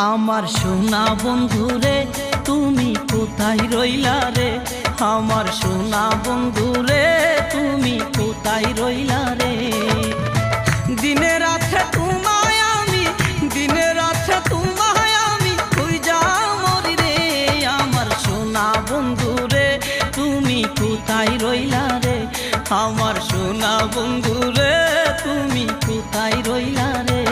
আমার সোনা বন্ধু রে তুমি কোথায় রইলা রে, আমার সোনা বন্ধু রে তুমি কোথায় রইলা রে। দিনে রাতে তোমায় আমি, দিনে রাতে তোমায় আমি খুঁজা মরি রে। আমার সোনা বন্ধু রে তুমি কোথায় রইলা রে, আমার সোনা বন্ধু রে তুমি কোথায় রইলা রে।